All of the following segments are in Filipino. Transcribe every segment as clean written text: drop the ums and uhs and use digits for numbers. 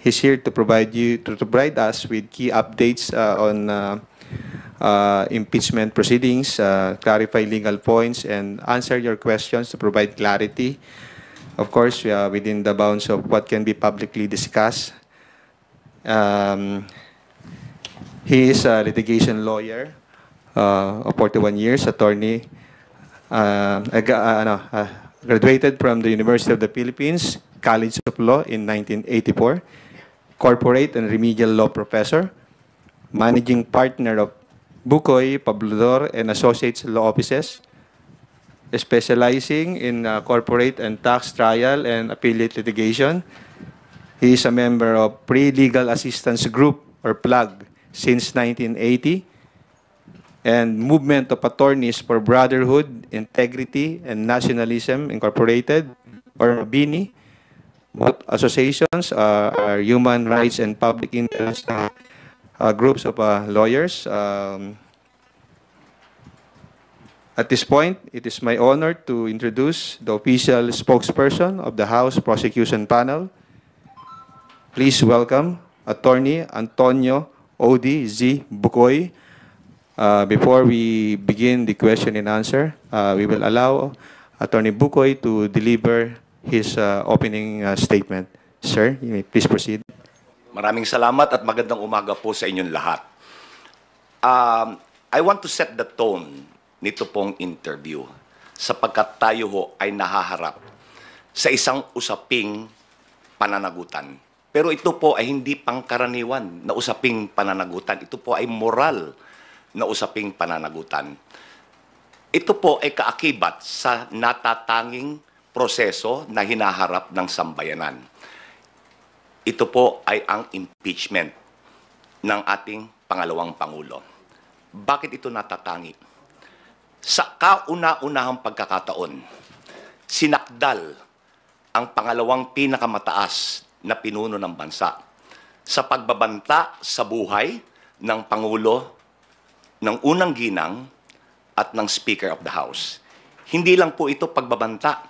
He's here to provide us with key updates on impeachment proceedings, clarify legal points, and answer your questions to provide clarity. Of course, within the bounds of what can be publicly discussed. He is a litigation lawyer of 41 years, attorney. Graduated from the University of the Philippines, College of Law in 1984, corporate and remedial law professor, managing partner of Bukoy, Pablador, and Associates Law Offices, specializing in corporate and tax trial and appellate litigation. He is a member of Pre-Legal Assistance Group, or PLAG, since 1980, and Movement of Attorneys for Brotherhood, Integrity, and Nationalism, Incorporated, or BINI. Both associations are human rights and public interest groups of lawyers. At this point, it is my honor to introduce the official spokesperson of the House Prosecution Panel. Please welcome Attorney Antonio Odi Z. Bukoy. Before we begin the question and answer, we will allow Attorney Bukoy to deliver his opening statement. Sir, you may please proceed. Maraming salamat at magandang umaga po sa inyong lahat. I want to set the tone nito pong interview sapagkat tayo ho ay nahaharap sa isang usaping pananagutan. Pero ito po ay hindi pangkaraniwan na usaping pananagutan. Ito po ay moral na usaping pananagutan. Ito po ay kaakibat sa natatanging proseso na hinaharap ng sambayanan. Ito po ay ang impeachment ng ating pangalawang Pangulo. Bakit ito natatangi? Sa kauna-unahang pagkakataon, sinakdal ang pangalawang pinakamataas na pinuno ng bansa sa pagbabanta sa buhay ng Pangulo, ng unang ginang at ng Speaker of the House. Hindi lang po ito pagbabanta.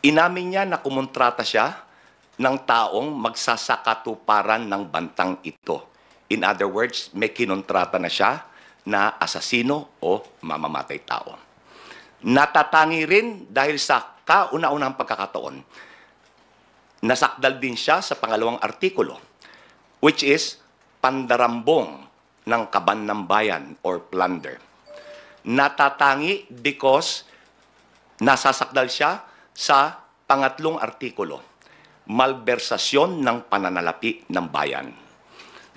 Inamin niya na kumontrata siya ng taong magsasakatuparan ng bantang ito. In other words, may kinontrata na siya na asasino o mamamatay tao. Natatangi rin dahil sa kauna-unahang pagkakataon, nasakdal din siya sa pangalawang artikulo, which is pandarambong ng kaban ng bayan or plunder. Natatangi because nasasakdal siya sa pangatlong artikulo, malbersasyon ng pananalapi ng bayan.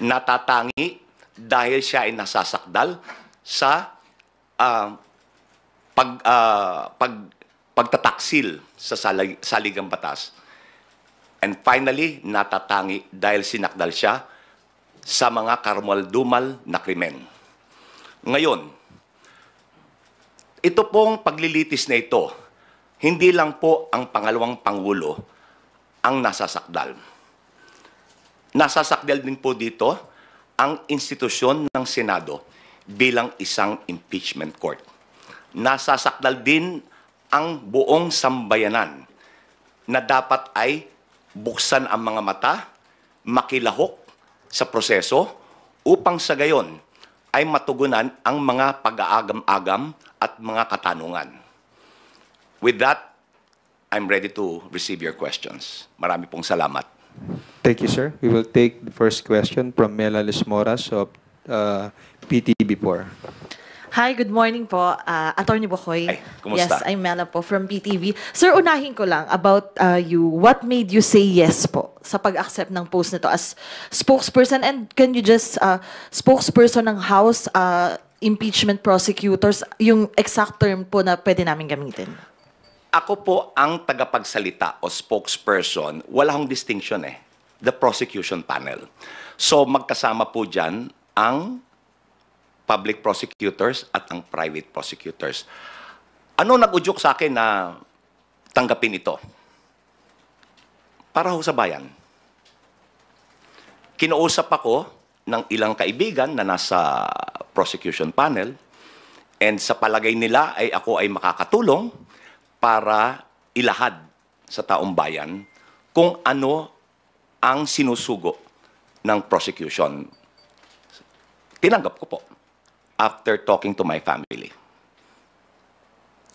Natatangi dahil siya ay nasasakdal sa pagtataksil sa saligang batas. And finally, natatangi dahil sinakdal siya sa mga karumal-dumal na krimen. Ngayon, ito pong paglilitis na ito, hindi lang po ang pangalawang Pangulo ang nasasakdal. Nasasakdal din po dito ang institusyon ng Senado bilang isang impeachment court. Nasasakdal din ang buong sambayanan na dapat ay buksan ang mga mata, makilahok sa proseso upang sa gayon ay matugunan ang mga pag-aagam-agam at mga katanungan. With that, I'm ready to receive your questions. Marami pong salamat. Thank you, sir. We will take the first question from Mela Lismoras of PTV4. Hi, good morning po. Attorney Bukoy. Ay, kumusta? Yes, I'm Mela po from PTV. Sir, unahin ko lang about you. What made you say yes po sa pag-accept ng post nito as spokesperson? And can you just, spokesperson ng House, impeachment prosecutors, yung exact term po na pwede namin gamitin? Ako po ang tagapagsalita o spokesperson, wala akong distinction eh. The prosecution panel. So magkasama po dyan ang public prosecutors at ang private prosecutors. Ano nag-udyok sa akin na tanggapin ito? Para ho sa bayan. Kinausap ako ng ilang kaibigan na nasa prosecution panel and sa palagay nila ay ako ay makakatulong para ilahad sa taong bayan kung ano ang sinusugo ng prosecution. Tinanggap ko po after talking to my family.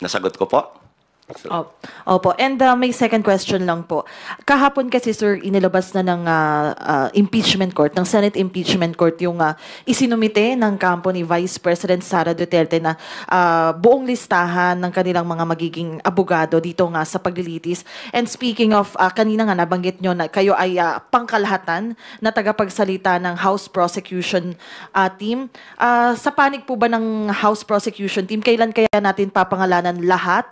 Nasagot ko po? Opo. And may second question lang po. Kahapon kasi, sir, inilabas na ng impeachment court, ng Senate impeachment court, yung isinumite ng kampo ni Vice President Sara Duterte na buong listahan ng kanilang mga magiging abogado dito nga sa paglilitis. And speaking of, kanina nga nabanggit nyo na kayo ay pangkalahatan na tagapagsalita ng House Prosecution Team. Sa panig po ba ng House Prosecution Team, kailan kaya natin papangalanan lahat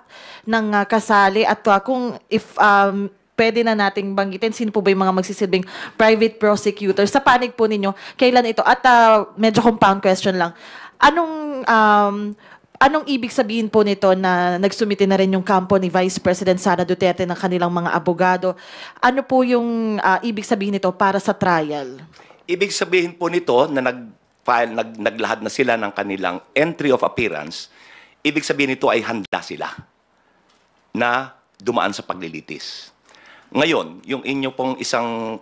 ng kasali at kung if pwede na nating banggitin sino po ba yung mga magsisilbing private prosecutor sa panig po ninyo, kailan ito? At medyo compound question lang, anong ibig sabihin po nito na nagsumite na rin yung kampo ni Vice President Sara Duterte ng kanilang mga abogado? Ano po yung ibig sabihin nito para sa trial? Ibig sabihin po nito na naglahad na sila ng kanilang entry of appearance, ibig sabihin nito ay handa sila na dumaan sa paglilitis. Ngayon, yung inyo pong isang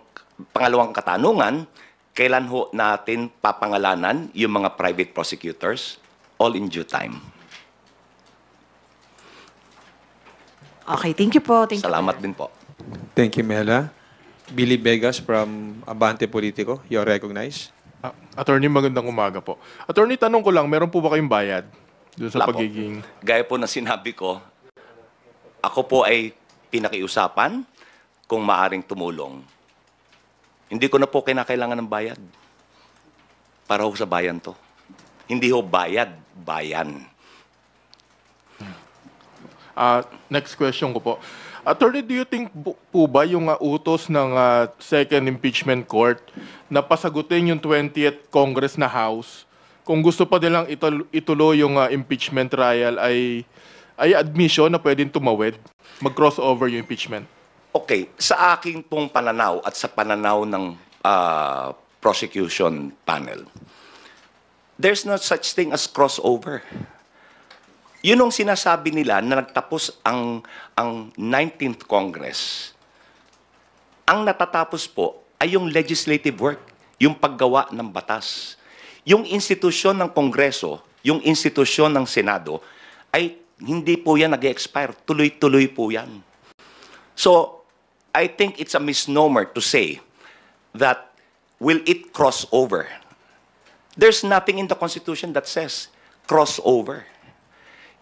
pangalawang katanungan, kailan ho natin papangalanan yung mga private prosecutors? All in due time. Okay, thank you po. Salamat din po. Thank you, Mela. Billy Vegas from Abante Politico. You're recognized. Attorney, magandang umaga po. Attorney, tanong ko lang, meron po ba kayong bayad doon sa Wala po. pagiging... Gaya po na sinabi ko, ako po ay pinakiusapan kung maaring tumulong. Hindi ko na po kinakailangan ng bayad. Para ho sa bayan to. Hindi ho bayad, bayan. Next question ko po. Attorney, do you think po ba yung utos ng second impeachment court na pasagutin yung 20th Congress na House, kung gusto pa nilang ituloy yung impeachment trial ay admission na pwedeng tumawid, mag-crossover yung impeachment? Okay, sa aking pong pananaw at sa pananaw ng prosecution panel, there's no such thing as crossover. Yun ang sinasabi nila na nagtapos ang 19th Congress. Ang natatapos po ay yung legislative work, yung paggawa ng batas. Yung institusyon ng Kongreso, yung institusyon ng Senado, ay hindi po yan nag-expire. Tuloy-tuloy po yan. So, I think it's a misnomer to say that will it cross over? There's nothing in the Constitution that says crossover.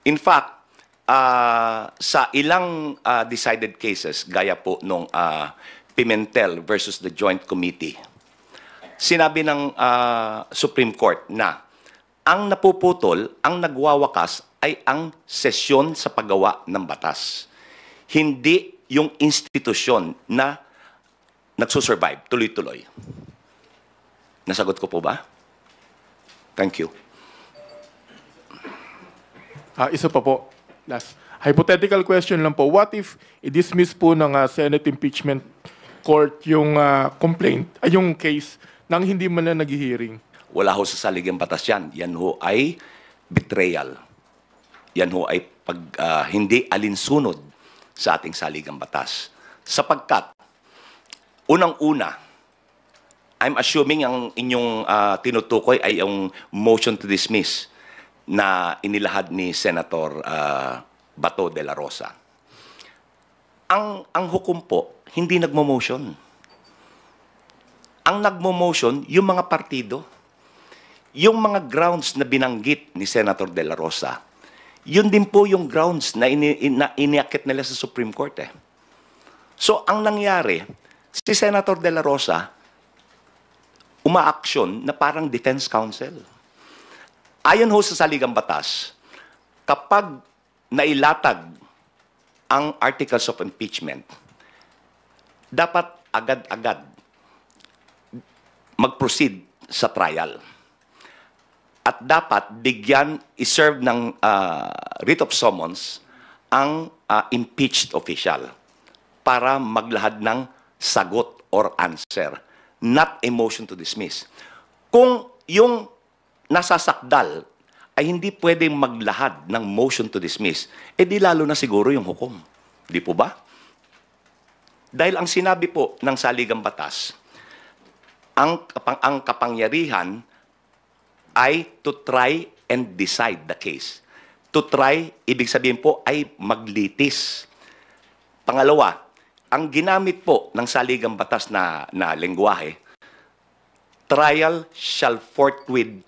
In fact, sa ilang decided cases, gaya po nung Pimentel versus the Joint Committee, sinabi ng Supreme Court na ang napuputol, ang nagwawakas ay ang sesyon sa paggawa ng batas. Hindi yung institusyon na nagsusurvive, tuloy-tuloy. Nasagot ko po ba? Thank you. Isa pa po. Last. Hypothetical question lang po. What if i-dismiss po ng Senate impeachment court yung complaint, yung case, nang hindi man na nag-hearing? Wala ho sa saligang batas yan. Yan ho ay betrayal. Yan ho ay hindi alinsunod sa ating saligang batas. Sapagkat, unang-una, I'm assuming ang inyong tinutukoy ay yung motion to dismiss na inilahad ni Senator Bato de la Rosa. Ang hukom po, hindi nagmo-motion. Ang nagmo-motion, yung mga partido. Yung mga grounds na binanggit ni Senator de la Rosa, yun din po yung grounds na iniakit nila sa Supreme Court. So, ang nangyari, si Senator de la Rosa, umaaksyon na parang defense counsel. Ayon ho sa saligang batas, kapag nailatag ang articles of impeachment, dapat agad-agad mag-proceed sa trial. At dapat bigyan, iserve ng writ of summons ang impeached official para maglahad ng sagot or answer, not a motion to dismiss. Kung yung nasasakdal ay hindi pwedeng maglahad ng motion to dismiss, di lalo na siguro yung hukom. Di po ba? Dahil ang sinabi po ng saligang batas, ang kapangyarihan ay to try and decide the case. To try, ibig sabihin po ay maglitis. Pangalawa, ang ginamit po ng saligang batas na lengguwahe, trial shall forthwith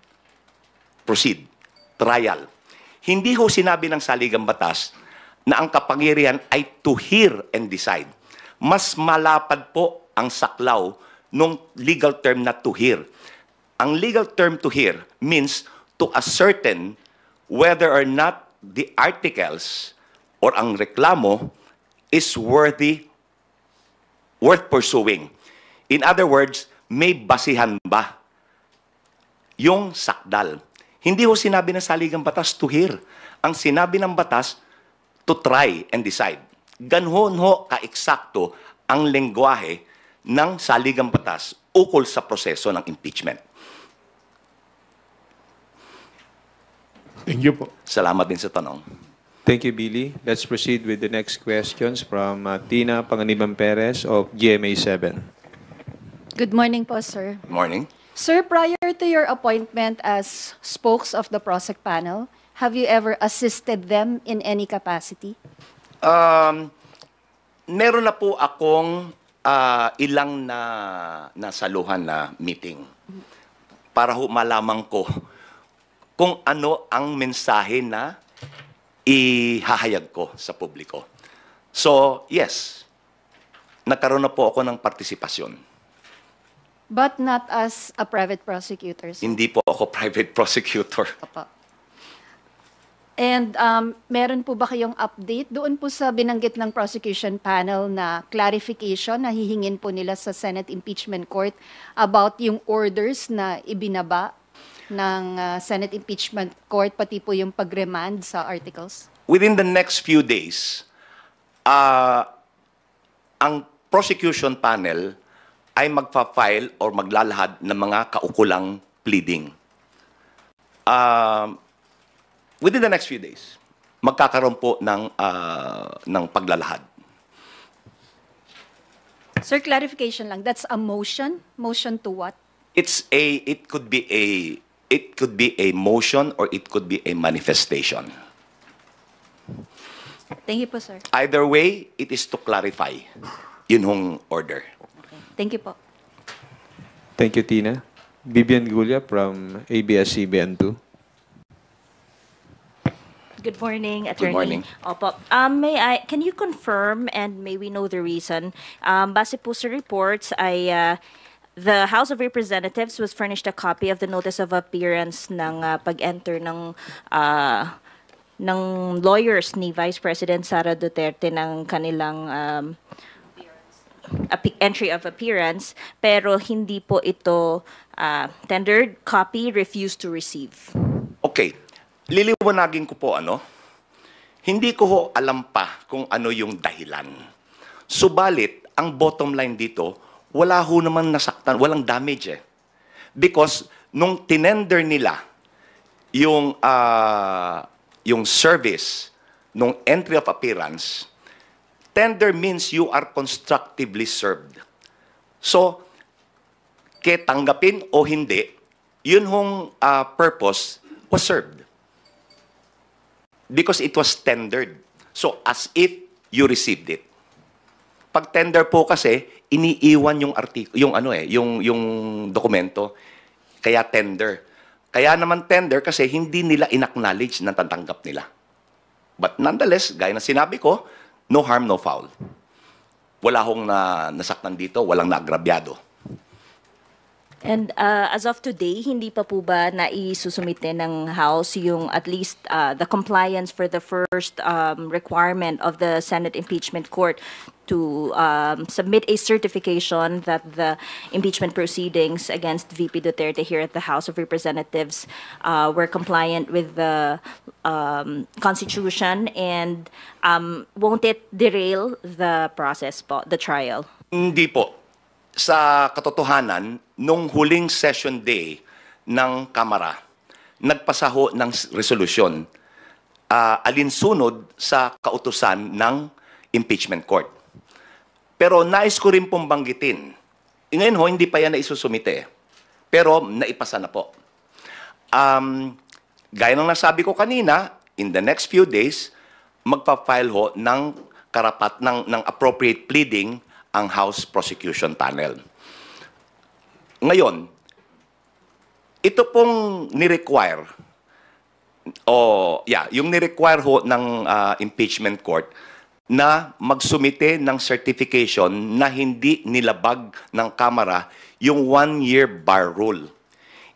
proceed. Trial. Hindi ho sinabi ng saligang batas na ang kapangyarihan ay to hear and decide. Mas malapad po ang saklaw nung legal term na to hear. Ang legal term to hear means to ascertain whether or not the articles or ang reklamo is worth pursuing. In other words, may basihan ba yung sakdal? Hindi ho sinabi ng saligang batas to hear. Ang sinabi ng batas, to try and decide. Ganun ho ka-eksakto ang lengguwahe ng saligang batas ukol sa proseso ng impeachment. Thank you po. Salamat din sa tanong. Thank you, Billy. Let's proceed with the next questions from Tina Panganiban Perez of GMA7. Good morning po, sir. Morning. Sir, prior to your appointment as spokes of the PROSEC panel, have you ever assisted them in any capacity? Meron na po akong ilang nasaluhan na meeting para ho malaman ko kung ano ang mensahe na ihahayag ko sa publiko. So, yes, nagkaroon na po ako ng partisipasyon. But not as a private prosecutor, sir. Hindi po ako private prosecutor. Opo. And meron po ba kayong update doon po sa binanggit ng prosecution panel na clarification na hihingin po nila sa Senate Impeachment Court about yung orders na ibinaba ng Senate Impeachment Court, pati po yung pag-remand sa articles? Within the next few days, ang prosecution panel ay magpa-file or maglalahad ng mga kaukulang pleading. Within the next few days, magkakaroon po ng paglalahad. Sir, clarification lang. That's a motion? Motion to what? It could be a motion or it could be a manifestation. Thank you po, sir. Either way, it is to clarify. Yun hong order. Okay. Thank you po. Thank you, Tina. Vivian Gulia from ABS-CBN2. Good morning, Attorney. morning. Opo. Can you confirm and may we know the reason? Base po sa reports ay the House of Representatives was furnished a copy of the notice of appearance ng pag-enter ng lawyers ni Vice President Sara Duterte ng kanilang entry of appearance, pero hindi po ito tendered, copy, refused to receive. Okay. Liliwanagin ko po hindi ko ho alam pa kung ano yung dahilan. Subalit, ang bottom line dito, wala ho naman nasaktan, walang damage eh. Because nung tinender nila yung service, nung entry of appearance, tender means you are constructively served. So, tanggapin o hindi, yun hong purpose was served. Because it was tendered. So, as if you received it. Pag tender po kasi, iniiwan yung dokumento, kaya tender. Kaya naman tender kasi hindi nila in-acknowledge na tatanggap nila. But nonetheless, gaya na sinabi ko, no harm, no foul. Wala hong nasaktan dito, walang naagrabyado. And as of today, hindi pa po ba naisusumite ng House yung at least the compliance for the first requirement of the Senate Impeachment Court to submit a certification that the impeachment proceedings against VP Duterte here at the House of Representatives were compliant with the Constitution, and won't it derail the process po, the trial? Hindi po. Sa katotohanan, nung huling session day ng Kamara, nagpasaho ng resolusyon alinsunod sa kautusan ng impeachment court. Pero nais ko rin pong banggitin. Ngayon ho, hindi pa yan naisusumite. Pero naipasa na po. Gaya ng nasabi ko kanina, in the next few days, magpa-file ho ng ng appropriate pleading ang House Prosecution Panel. Ngayon, ito pong ni-require, yung ni-require ho ng impeachment court na magsumite ng certification na hindi nilabag ng Kamara yung 1-year bar rule.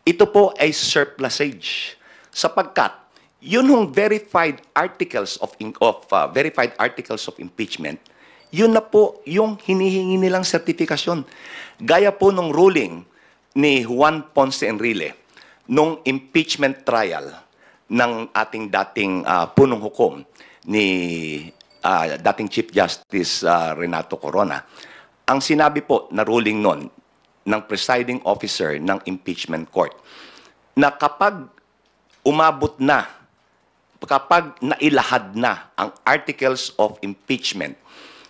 Ito po ay surplusage sapagkat yun hong verified articles of impeachment, yun na po yung hinihingi nilang sertifikasyon. Gaya po nung ruling ni Juan Ponce Enrile nung impeachment trial ng ating dating punong hukom ni dating Chief Justice Renato Corona. Ang sinabi po na ruling nun ng presiding officer ng impeachment court na kapag umabot na, kapag nailahad na ang articles of impeachment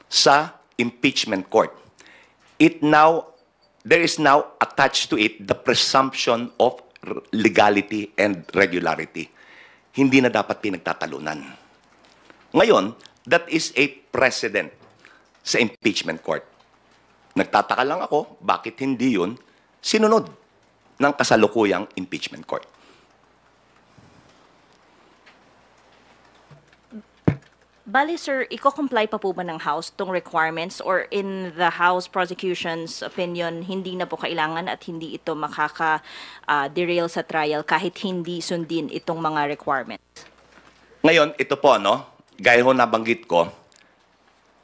sa impeachment court, there is now attached to it the presumption of legality and regularity. Hindi na dapat pinagtatalunan. Ngayon, that is a precedent sa impeachment court. Nagtataka lang ako, bakit hindi yun sinunod ng kasalukuyang impeachment court? Bali, sir, i-comply pa po ba ng House tong requirements or in the House prosecution's opinion, hindi na po kailangan at hindi ito makaka-derail sa trial kahit hindi sundin itong mga requirements? Ngayon, ito po, gaya ho nabanggit ko,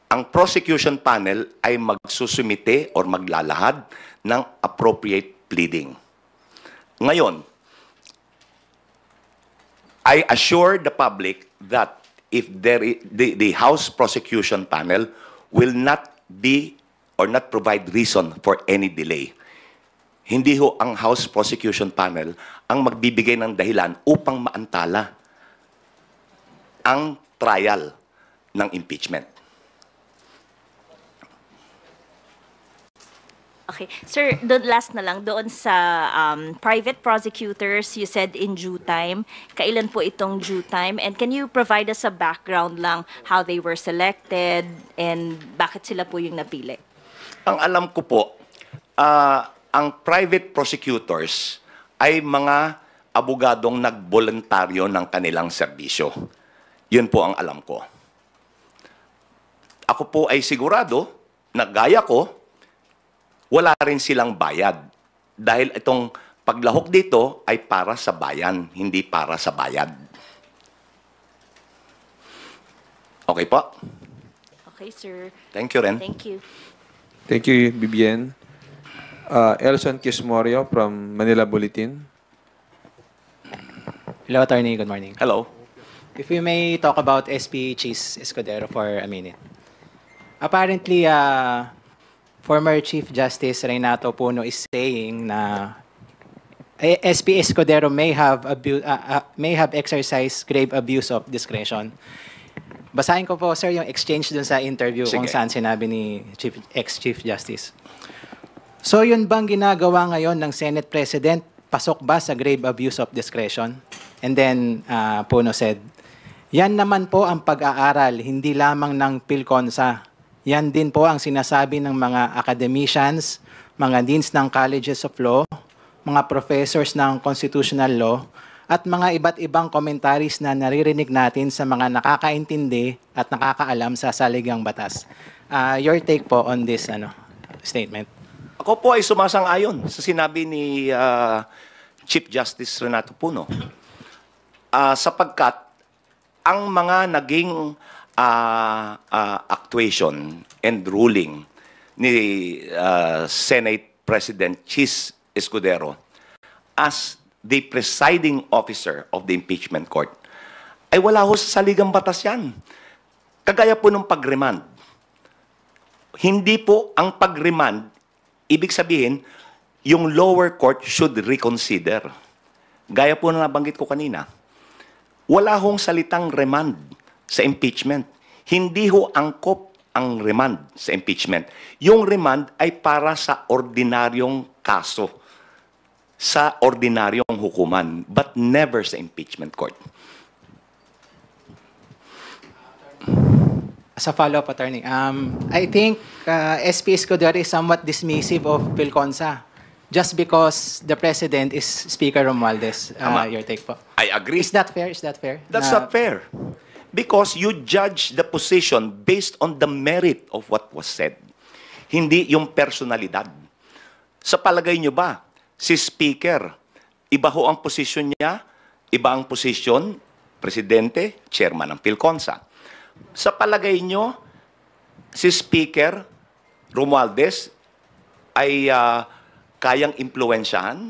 ang prosecution panel ay magsusumite or maglalahad ng appropriate pleading. Ngayon, I assure the public that if the House prosecution panel will not be or not provide reason for any delay. Hindi ho ang House prosecution panel ang magbibigay ng dahilan upang maantala ang trial ng impeachment. Okay. Sir, last na lang, doon sa private prosecutors, you said in due time. Kailan po itong due time? And can you provide us a background lang how they were selected and bakit sila po yung napili? Ang alam ko po, ang private prosecutors ay mga abogadong nagboluntaryo ng kanilang serbisyo. Yun po ang alam ko. Ako po ay sigurado na gaya ko, wala rin silang bayad. Dahil itong paglahok dito ay para sa bayan, hindi para sa bayad. Okay po? Okay, sir. Thank you rin. Thank you. Thank you, Bibian. Elson Kismorio from Manila Bulletin. Hello, Attorney. Good morning. Hello. If we may talk about SP Chis Escudero for a minute. Apparently, former Chief Justice Renato Puno is saying na SP Escudero may have exercised grave abuse of discretion. Basahin ko po, sir, yung exchange dun sa interview Sige. kung saan sinabi ni ex-Chief Justice. So yun bang ginagawa ngayon ng Senate President? Pasok ba sa grave abuse of discretion? And then Puno said, yan naman po ang pag-aaral, hindi lamang ng PhilConsa. Yan din po ang sinasabi ng mga academicians, mga deans ng colleges of law, mga professors ng constitutional law, at mga iba't ibang commentaries na naririnig natin sa mga nakakaintindi at nakakaalam sa saligang batas. Your take po on this statement? Ako po ay sumasang-ayon sa sinabi ni Chief Justice Renato Puno. Sapagkat ang mga naging actuation and ruling ni Senate President Chis Escudero as the presiding officer of the impeachment court ay wala ho sa saligang batas yan. Kagaya po ng pag-remand. Hindi po ang pag-remand, ibig sabihin, yung lower court should reconsider. Gaya po na nabanggit ko kanina. Wala hong salitang remand sa impeachment. Hindi ho angkop ang remand sa impeachment. Yung remand ay para sa ordinaryong kaso, sa ordinaryong hukuman, but never sa impeachment court. As a follow-up, attorney, I think SP Escudero is somewhat dismissive of Pilconsa just because the president is Speaker Romualdez. Tama. Your take po. I agree. Is that fair? Is that fair? That's Na- not fair. Because you judge the position based on the merit of what was said. Hindi yung personalidad. Sa palagay nyo ba, si Speaker, iba ho ang posisyon niya, iba ang posisyon, Presidente, Chairman ng Pilconsa. Sa palagay nyo, si Speaker Romualdez ay kayang impluwensyahan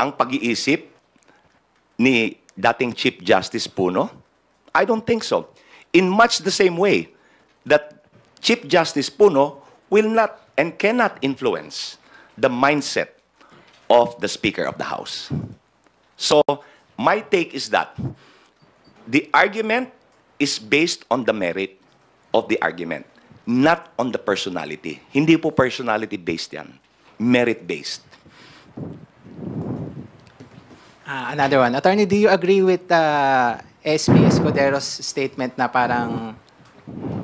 ang pag-iisip ni dating Chief Justice Puno? I don't think so. In much the same way that Chief Justice Puno will not and cannot influence the mindset of the Speaker of the House. So, my take is that the argument is based on the merit of the argument, not on the personality. Hindi po personality-based yan. Merit-based. Another one. Attorney, do you agree with SP Escudero's statement na parang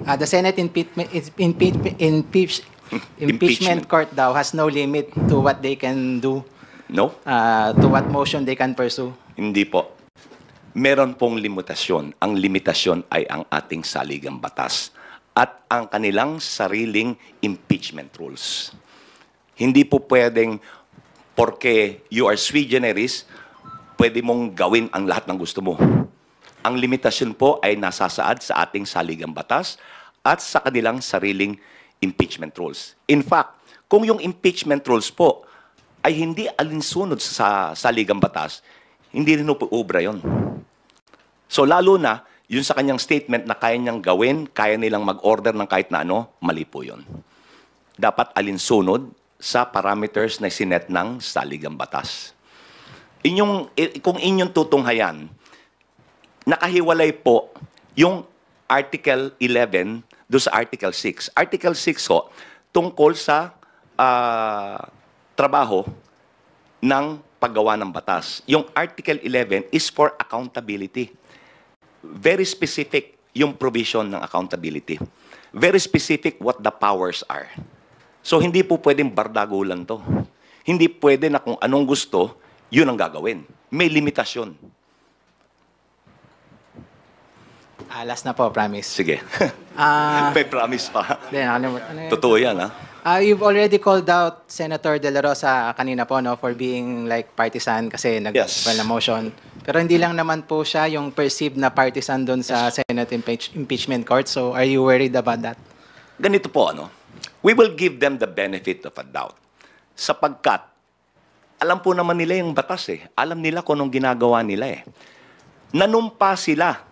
the Senate impeachment court daw has no limit to what they can do, No? to what motion they can pursue? Hindi po. Meron pong limitasyon. Ang limitasyon ay ang ating saligang batas at ang kanilang sariling impeachment rules. Hindi po pwedeng porque you are sui generis, pwede mong gawin ang lahat ng gusto mo. Ang limitasyon po ay nasasaad sa ating saligang batas at sa kanilang sariling impeachment rules. In fact, kung yung impeachment rules po ay hindi alinsunod sa saligang batas, hindi rin po ubra yun. So lalo na, yun sa kanyang statement na kaya niyang gawin, kaya nilang mag-order ng kahit na ano, mali po yun. Dapat alinsunod sa parameters na sinet ng saligang batas. Kung inyong tutunghayan, nakahiwalay po yung Article 11 doon sa Article 6. Article 6 ho, tungkol sa trabaho ng paggawa ng batas. Yung Article 11 is for accountability. Very specific yung provision ng accountability. Very specific what the powers are. So hindi po pwedeng bardagulan to. Hindi pwede na kung anong gusto, yun ang gagawin. May limitasyon. Last na po, promise. Sige. May promise pa. Totoo yan, ha? You've already called out Senator De La Rosa kanina po, no, for being like partisan kasi Yes. nag-file na motion. Pero hindi lang naman po siya yung perceived na partisan doon sa Senate impeachment court. So are you worried about that? Ganito po, ano? We will give them the benefit of a doubt. Sapagkat, alam po naman nila yung batas eh. Alam nila kung anong ginagawa nila eh. Nanumpa sila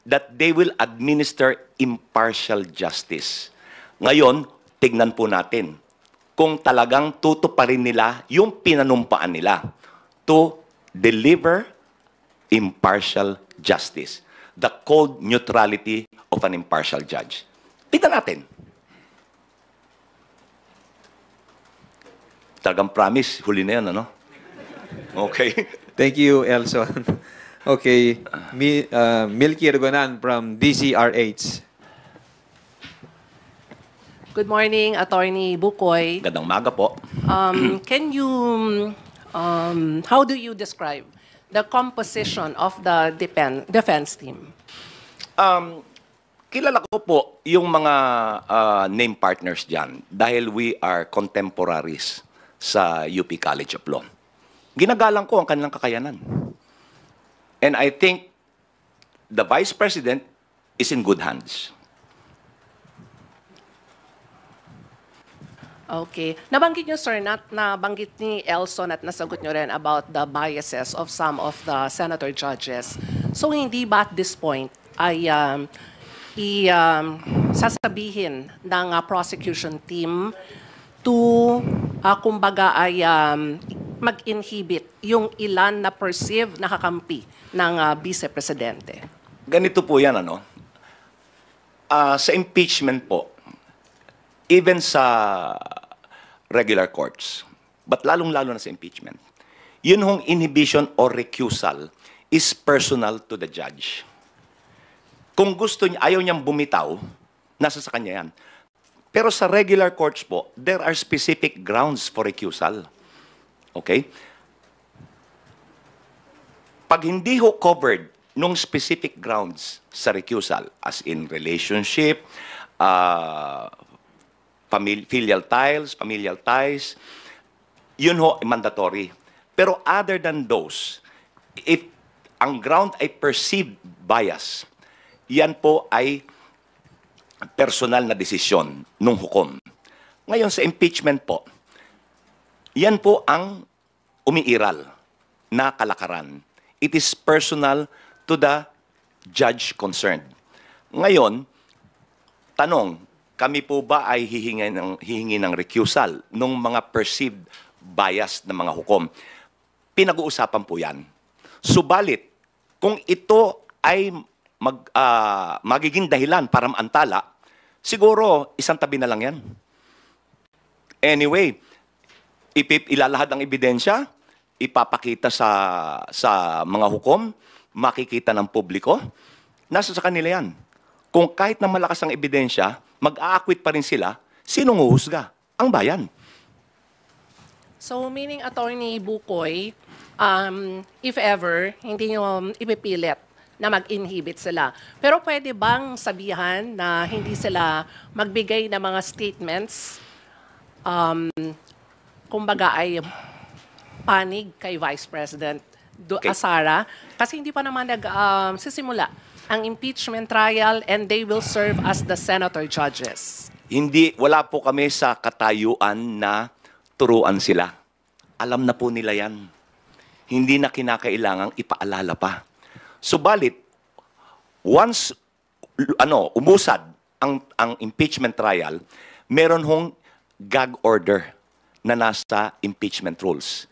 that they will administer impartial justice. Ngayon, tignan po natin kung talagang tutuparin nila yung pinanumpaan nila to deliver impartial justice. The cold neutrality of an impartial judge. Tignan natin. Talagang promise, huli na yan, ano? Okay. Thank you, Elson. Okay, Milky Ergonan from DCRH. Good morning, Attorney Bukoy. Gandang maga po. Can you, how do you describe the composition of the defense team? Kilala ko po yung mga name partners dyan dahil we are contemporaries sa UP College of Law. Ginagalang ko ang kanilang kakayanan. And I think the Vice President is in good hands. Okay. Nabanggit niyo, sir, nabanggit ni Elson at nasagot niyo rin about the biases of some of the senator judges. So hindi ba at this point ay sasabihin ng prosecution team to, kumbaga ay mag-inhibit yung ilan na perceived na kakampi ng Vice Presidente? Ganito po yan, ano? Sa impeachment po, even sa regular courts, but lalong-lalo na sa impeachment, yun hong inhibition or recusal is personal to the judge. Kung gusto niya, ayaw niyang bumitaw, nasa sa kanya yan. Pero sa regular courts po, there are specific grounds for recusal. Okay? Pag hindi ho covered nung specific grounds sa recusal, as in relationship, familial ties, yun ho, mandatory. Pero other than those, if ang ground ay perceived bias, yan po ay personal na desisyon nung hukom. Ngayon sa impeachment po, yan po ang umiiral na kalakaran. It is personal to the judge concerned. Ngayon, tanong, kami po ba ay hihingi ng recusal nung mga perceived bias ng mga hukom? Pinag-uusapan po yan. Subalit, kung ito ay magiging dahilan para maantala, siguro isang tabi na lang yan. Anyway, ilalahad ang ebidensya, ipapakita sa mga hukom, makikita ng publiko, nasa sa kanila yan. Kung kahit na malakas ang ebidensya, mag-aakwit pa rin sila, sinong huhusga? Ang bayan. So, meaning, Attorney Bukoy, if ever, hindi nyo ipipilit na mag-inhibit sila. Pero pwede bang sabihan na hindi sila magbigay ng mga statements, kumbaga ay panig kay Vice President Sara? Kasi hindi pa naman sisimula ang impeachment trial and they will serve as the senator judges. Wala po kami sa katayuan na turuan sila. Alam na po nila yan. Hindi na kinakailangang ipaalala pa. Subalit, once umusad ang impeachment trial, meron hong gag order na nasa impeachment rules.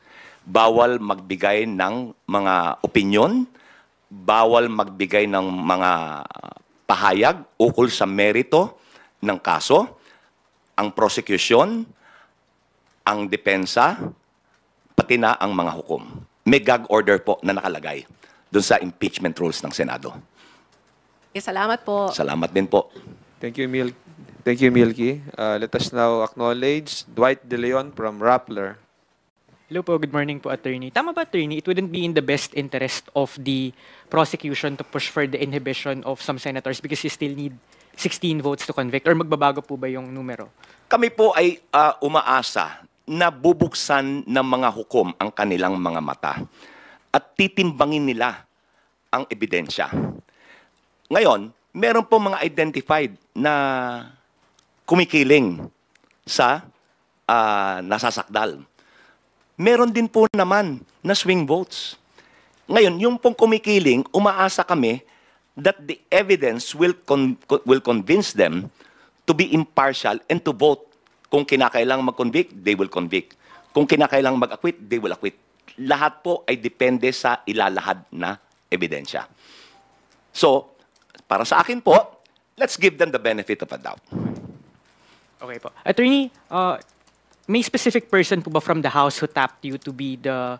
Bawal magbigay ng mga opinyon, bawal magbigay ng mga pahayag ukol sa merito ng kaso, ang prosecution, ang depensa, pati na ang mga hukom. May gag order po na nakalagay doon sa impeachment rules ng Senado. Salamat po. Salamat din po. Thank you, Milky. Let us now acknowledge Dwight De Leon from Rappler. Hello po, good morning po, Attorney. Tama ba, Attorney, it wouldn't be in the best interest of the prosecution to push for the inhibition of some senators because you still need 16 votes to convict? Or magbabago po ba yung numero? Kami po ay umaasa na bubuksan ng mga hukom ang kanilang mga mata at titimbangin nila ang ebidensya. Ngayon, meron po mga identified na kumikiling sa nasasakdal. Meron din po naman na swing votes. Ngayon, yung pong kumikiling, umaasa kami that the evidence will convince them to be impartial and to vote. Kung kinakailangang mag-convict, they will convict. Kung kinakailangang mag-acquit, they will acquit. Lahat po ay depende sa ilalahad na ebidensya. So, para sa akin po, let's give them the benefit of a doubt. Okay po. Attorney, may specific person po ba from the House who tapped you to be the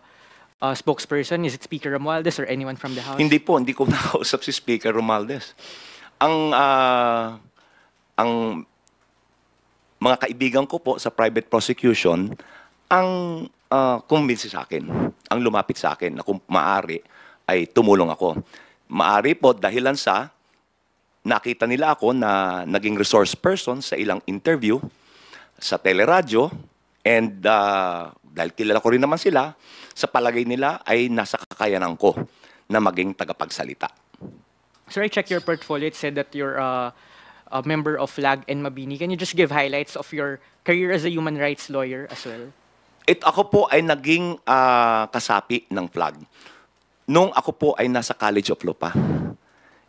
spokesperson? Is it Speaker Romualdez or anyone from the House? Hindi po, hindi ko nakausap si Speaker Romualdez. Ang mga kaibigan ko po sa private prosecution, ang convince sa akin, ang lumapit sa akin na kung maaari ay tumulong ako. Maaari po dahilan sa nakita nila ako na naging resource person sa ilang interview sa teleradyo and dahil kilala ko rin naman sila, sa palagay nila ay nasa kakayanan ko na maging tagapagsalita. Sir, I checked your portfolio. It said that you're a member of FLAG and Mabini. Can you just give highlights of your career as a human rights lawyer as well? Ako po ay naging kasapi ng FLAG. Nung ako po ay nasa College of Law pa.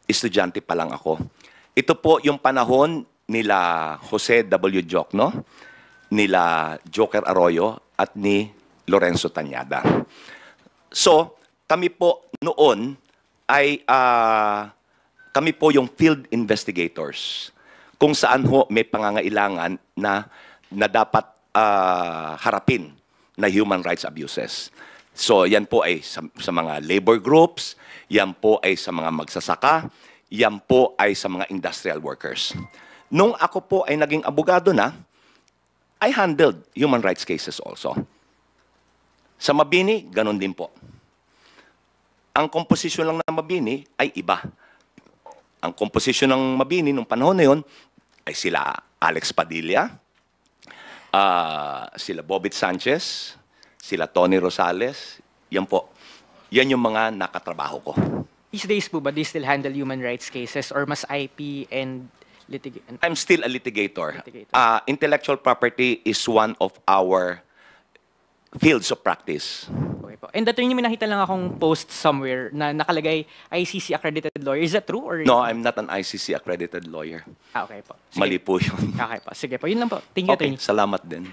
Estudyante pa lang ako. Ito po yung panahon nila Jose W. Jocno, nila Joker Arroyo, at ni Lorenzo Tañada. So, kami po noon ay kami po yung field investigators kung saan ho may pangangailangan na dapat harapin na human rights abuses. So yan po ay sa mga labor groups, yan po ay sa mga magsasaka, yan po ay sa mga industrial workers. Nung ako po ay naging abogado na, I handled human rights cases also. Sa Mabini, ganun din po. Ang komposisyon lang ng Mabini ay iba. Ang komposisyon ng Mabini nung panahon na yun ay sila Alex Padilla, sila Bobit Sanchez, sila Tony Rosales. Yan po. Yan yung mga nakatrabaho ko. These days po ba, do you still handle human rights cases or mas IP and litigation? I'm still a litigator. Litigator. Intellectual property is one of our fields of practice. Okay po. And attorney, may nakita lang akong post somewhere na nakalagay ICC accredited lawyer. Is that true? Or No, I'm not an ICC accredited lawyer. Okay po. Sige. Mali po yun. Okay po. Sige po. Yun lang po. Thank you, Okay, attorney. salamat din.